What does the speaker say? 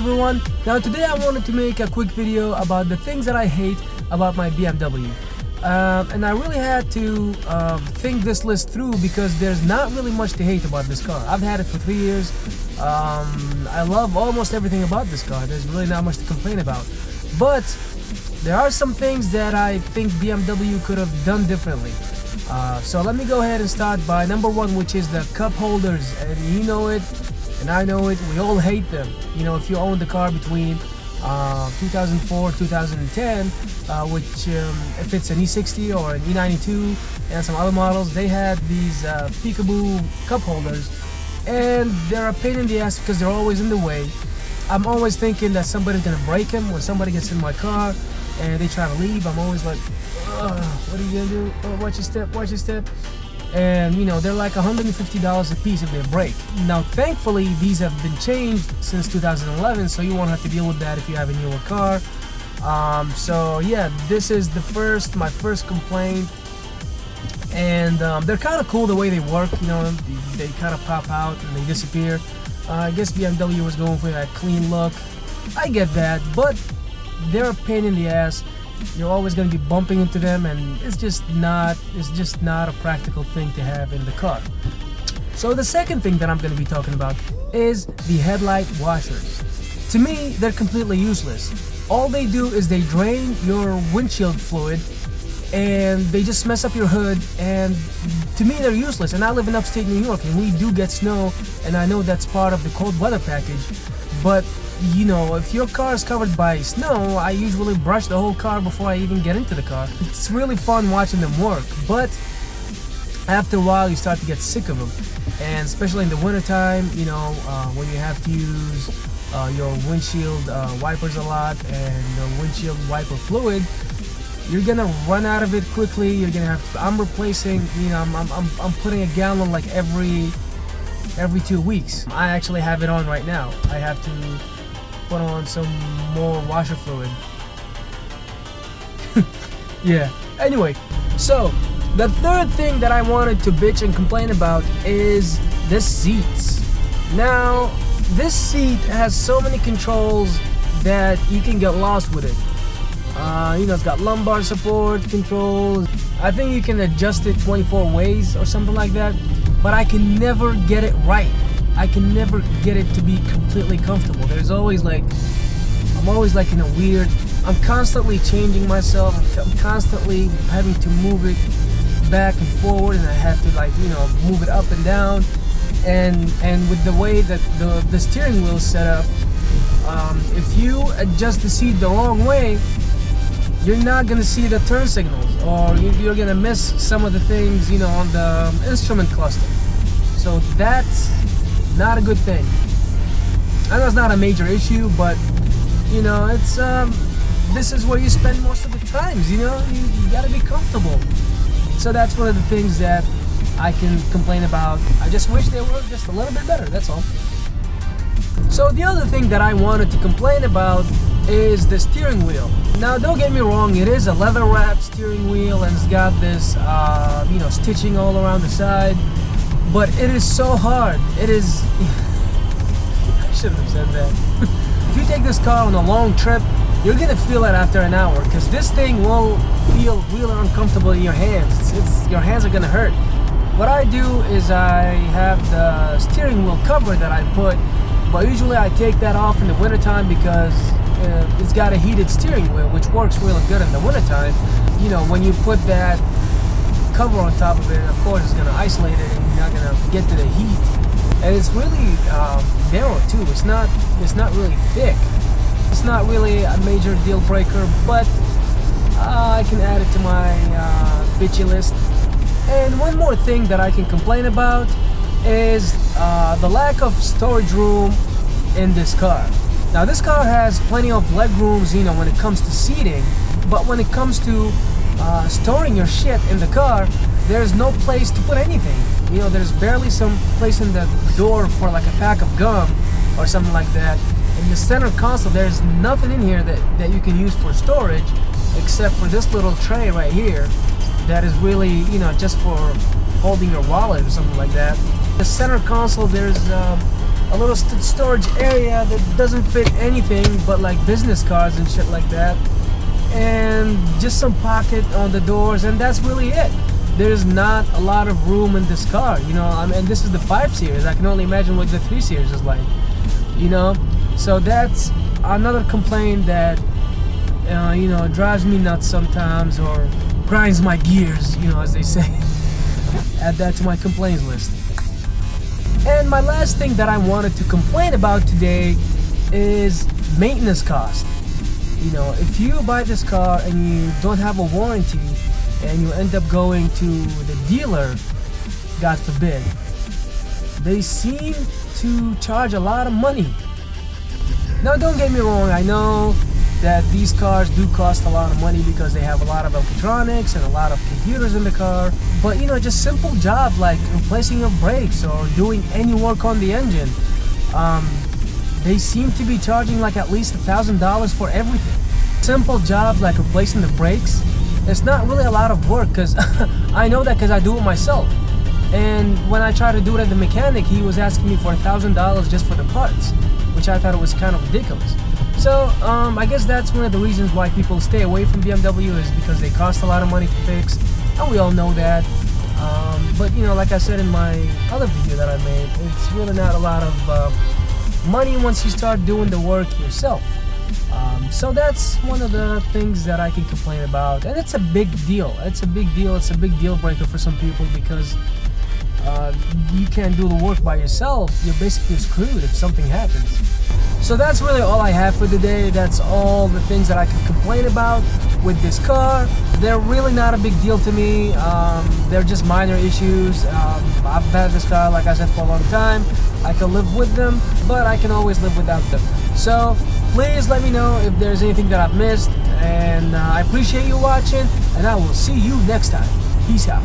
everyone. Now today I wanted to make a quick video about the things that I hate about my BMW. And I really had to think this list through because there's not really much to hate about this car. I've had it for 3 years. I love almost everything about this car. There's really not much to complain about. But there are some things that I think BMW could have done differently. So let me go ahead and start by number one, which is the cup holders. And you know it, and I know it, we all hate them. You know, if you own the car between 2004 2010, which if it's an E60 or an E92 and some other models, they had these peekaboo cup holders, and they're a pain in the ass because they're always in the way. I'm always thinking that somebody's gonna break them when somebody gets in my car and they try to leave. I'm always like, what are you gonna do? Oh, watch your step, watch your step. And you know, they're like $150 a piece if they break. Now thankfully these have been changed since 2011, so you won't have to deal with that if you have a newer car. So yeah, this is my first complaint. And they're kind of cool the way they work. You know, they kind of pop out and they disappear. I guess BMW was going for that clean look. I get that, but they're a pain in the ass. You're always going to be bumping into them, and it's just not a practical thing to have in the car. So the second thing that I'm going to be talking about is the headlight washers. To me, they're completely useless. All they do is they drain your windshield fluid and they just mess up your hood, and to me they're useless. And I live in upstate New York and we do get snow, and I know that's part of the cold weather package, but you know, if your car is covered by snow, I usually brush the whole car before I even get into the car. It's really fun watching them work, but after a while you start to get sick of them. And especially in the winter time, you know, when you have to use your windshield wipers a lot and the windshield wiper fluid, you're gonna run out of it quickly. You're gonna have to, I'm replacing, you know, I'm putting a gallon like every 2 weeks. I actually have it on right now. I have to put on some more washer fluid. Yeah, anyway, so the third thing that I wanted to bitch and complain about is the seats. Now this seat has so many controls that you can get lost with it. You know, it's got lumbar support controls. I think you can adjust it 24 ways or something like that, but I can never get it right. I can never get it to be completely comfortable. There's always like, I'm always like in a weird, I'm constantly changing myself. I'm constantly having to move it back and forward, and I have to, like, you know, move it up and down. And with the way that the steering wheel is set up, if you adjust the seat the wrong way, you're not gonna see the turn signals, or you're gonna miss some of the things, you know, on the instrument cluster. So that's not a good thing. I know it's not a major issue, but you know, it's this is where you spend most of the times. You know, you gotta be comfortable. So that's one of the things that I can complain about. I just wish they were just a little bit better, that's all. So the other thing that I wanted to complain about is the steering wheel. Now don't get me wrong, it is a leather wrapped steering wheel and it's got this you know, stitching all around the side, but it is so hard. It is I shouldn't have said that. If you take this car on a long trip, you're gonna feel it after an hour, because this thing will feel really uncomfortable in your hands. Your hands are gonna hurt. What I do is I have the steering wheel cover that I put, but usually I take that off in the wintertime because it's got a heated steering wheel, which works really good in the wintertime. You know, when you put that cover on top of it, of course it's going to isolate it and you're not going to get to the heat. And it's really narrow too. It's not really thick. It's not really a major deal breaker, but I can add it to my bitchy list. And one more thing that I can complain about is the lack of storage room in this car. Now this car has plenty of leg rooms, you know, when it comes to seating, but when it comes to storing your shit in the car, there's no place to put anything. You know, there's barely some place in the door for like a pack of gum or something like that. In the center console, there's nothing in here that you can use for storage except for this little tray right here that is really, you know, just for holding your wallet or something like that. The center console, there's a little storage area that doesn't fit anything but like business cards and shit like that, and just some pocket on the doors, and that's really it. There's not a lot of room in this car, you know. And this is the 5 Series. I can only imagine what the 3 Series is like, you know. So that's another complaint that you know, drives me nuts sometimes, or grinds my gears, you know, as they say. Add that to my complaints list. And my last thing that I wanted to complain about today is maintenance cost. You know, if you buy this car and you don't have a warranty and you end up going to the dealer, God forbid, they seem to charge a lot of money. Now, don't get me wrong, I know that these cars do cost a lot of money because they have a lot of electronics and a lot of computers in the car, but you know, just simple jobs like replacing your brakes or doing any work on the engine, they seem to be charging like at least $1,000 for everything. Simple jobs like replacing the brakes, it's not really a lot of work, because I know that because I do it myself. And when I tried to do it at the mechanic, he was asking me for $1,000 just for the parts, which I thought it was kind of ridiculous. So I guess that's one of the reasons why people stay away from BMW, is because they cost a lot of money to fix, and we all know that. But you know, like I said in my other video that I made, it's really not a lot of money once you start doing the work yourself. So that's one of the things that I can complain about, and it's a big deal. It's a big deal. It's a big deal breaker for some people, because you can't do the work by yourself. You're basically screwed if something happens. So that's really all I have for today. That's all the things that I can complain about with this car. They're really not a big deal to me. They're just minor issues. I've had this car, like I said, for a long time. I can live with them, but I can always live without them. So please let me know if there's anything that I've missed, and I appreciate you watching, and I will see you next time. Peace out.